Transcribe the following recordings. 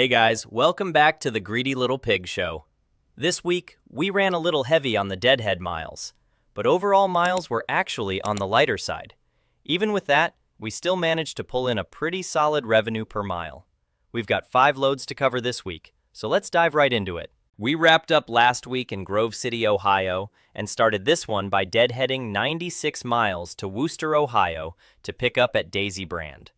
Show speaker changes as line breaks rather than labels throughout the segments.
Hey guys, welcome back to the Greedy Little Pig Show. This week, we ran a little heavy on the deadhead miles, but overall miles were actually on the lighter side. Even with that, we still managed to pull in a pretty solid revenue per mile. We've got 5 loads to cover this week, so let's dive right into it. We wrapped up last week in Grove City, Ohio, and started this one by deadheading 96 miles to Wooster, Ohio, to pick up at Daisy Brand.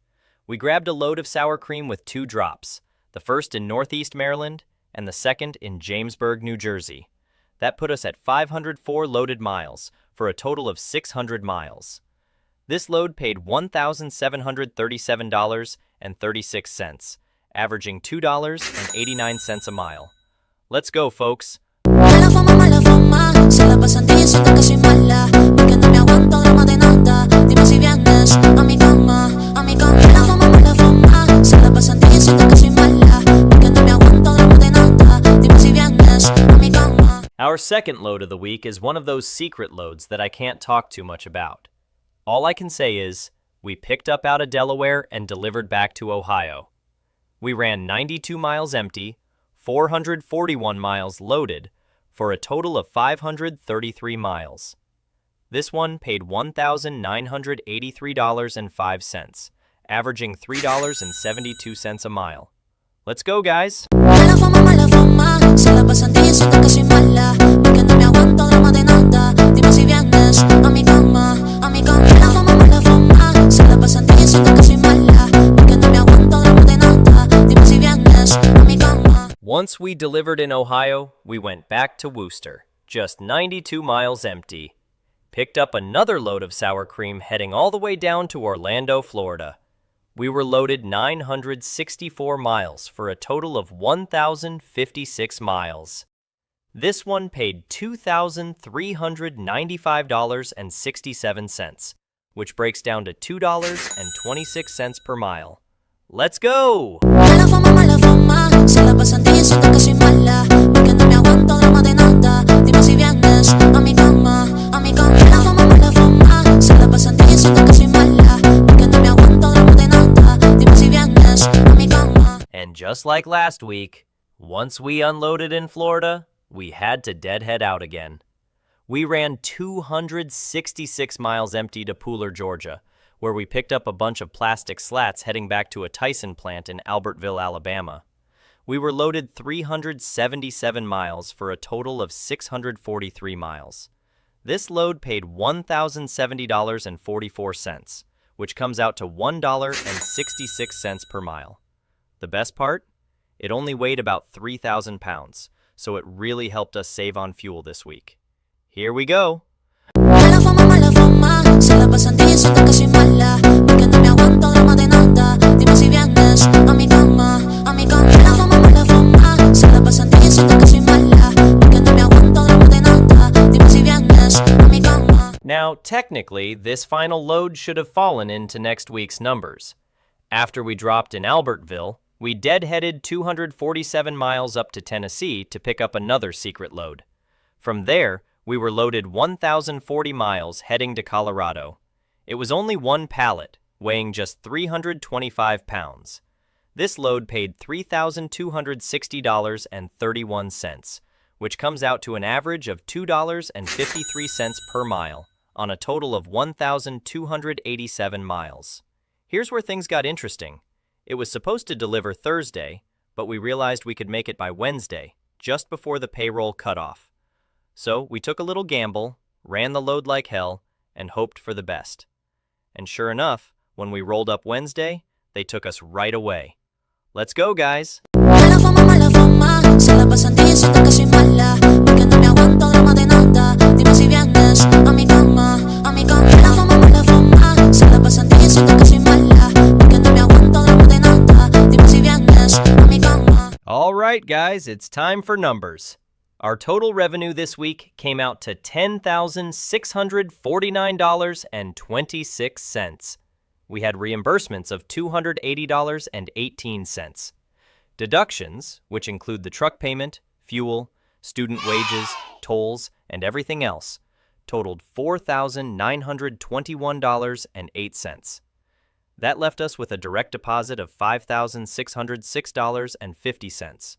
We grabbed a load of sour cream with 2 drops, the first in Northeast Maryland and the second in Jamesburg, New Jersey. That put us at 504 loaded miles for a total of 600 miles. This load paid $1,737.36, averaging $2.89 a mile. Let's go, folks.
Mala fama, se la pasan diciendo que soy mala, porque no me aguanto drama de nada. Dime si vienes a mi cama, a mi cama. Mala fama, se la pasan diciendo que soy mala, porque no me aguanto drama de nada. Dime si vienes a mi cama.
Our second load of the week is one of those secret loads that I can't talk too much about. All I can say is, we picked up out of Delaware and delivered back to Ohio. We ran 92 miles empty, 441 miles loaded, for a total of 533 miles. This one paid $1,983.05, averaging $3.72 a mile. Let's go, guys!
Mala fama, se la pasan diciendo que soy mala, porque no me aguanto drama de nada. Dime si vienes a mi cama, a mi cama. Mala fama, se la pasan diciendo que soy mala, porque no me aguanto drama de nada. Dime si vienes a mi cama.
Once we delivered in Ohio, we went back to Wooster, just 92 miles empty. Picked up another load of sour cream heading all the way down to Orlando, Florida. We were loaded 964 miles for a total of 1,056 miles. This one paid $2,395.67, which breaks down to $2.26 per mile. Let's go!
Mala fama, se la pasan diciendo que soy mala, porque no me aguanto drama de nada. Dime si vienes a mi cama, a mi cama. Mala fama, se la pasan diciendo que soy mala, porque no me aguanto drama de nada. Dime si vienes a mi cama.
And just like last week, once we unloaded in Florida, we had to deadhead out again. We ran 266 miles empty to Pooler, Georgia, where we picked up a bunch of plastic slats heading back to a Tyson plant in Albertville, Alabama. We were loaded 377 miles for a total of 643 miles. This load paid $1,070.44, which comes out to $1.66 per mile. The best part? It only weighed about 3,000 pounds, so it really helped us save on fuel this week. Here we go!
Mala fama, se la pasan diciendo que soy mala, porque no me aguanto drama de nada. Dime si vienes a mi cama, a mi cama. Mala fama, se la pasan diciendo que soy mala, porque no me aguanto drama de nada. Dime si vienes a mi cama.
Now, technically, this final load should have fallen into next week's numbers. After we dropped in Albertville, we deadheaded 247 miles up to Tennessee to pick up another secret load. From there, we were loaded 1,040 miles heading to Colorado. It was only one pallet, weighing just 325 pounds. This load paid $3,260.31, which comes out to an average of $2.53 per mile, on a total of 1,287 miles. Here's where things got interesting. It was supposed to deliver Thursday, but we realized we could make it by Wednesday, just before the payroll cutoff. So we took a little gamble, ran the load like hell, and hoped for the best. And sure enough, when we rolled up Wednesday, they took us right away. Let's go, guys!
Mala fama, se la pasan diciendo que soy mala, porque no me aguanto drama de nada. Dime si vienes a mi cama, a mi cama. Mala fama, se la pasan diciendo que soy mala, porque no me aguanto drama de nada. Dime si vienes a mi cama.
All right, guys, it's time for numbers. Our total revenue this week came out to $10,649.26. We had reimbursements of $280.18. Deductions, which include the truck payment, fuel, student wages, tolls, and everything else, totaled $4,921.08. That left us with a direct deposit of $5,606.50,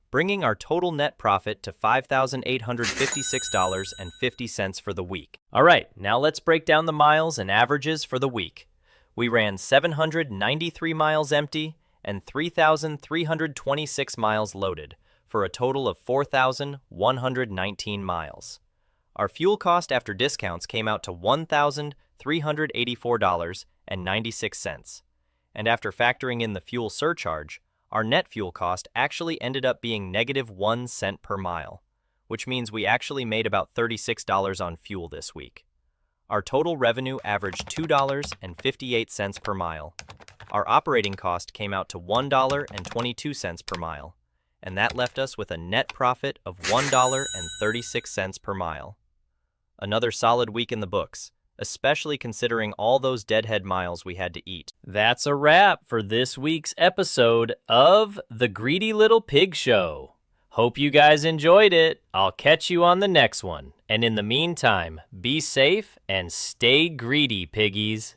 bringing our total net profit to $5,856.50 for the week. All right, now let's break down the miles and averages for the week. We ran 793 miles empty and 3,326 miles loaded, for a total of 4,119 miles. Our fuel cost after discounts came out to $1,384.96, and after factoring in the fuel surcharge, our net fuel cost actually ended up being -1 cent per mile, which means we actually made about $36 on fuel this week. Our total revenue averaged $2.58 per mile. Our operating cost came out to $1.22 per mile, and that left us with a net profit of $1.36 per mile. Another solid week in the books, especially considering all those deadhead miles we had to eat. That's a wrap for this week's episode of The Greedy Little Pig Show. Hope you guys enjoyed it. I'll catch you on the next one. And in the meantime, be safe and stay greedy, piggies.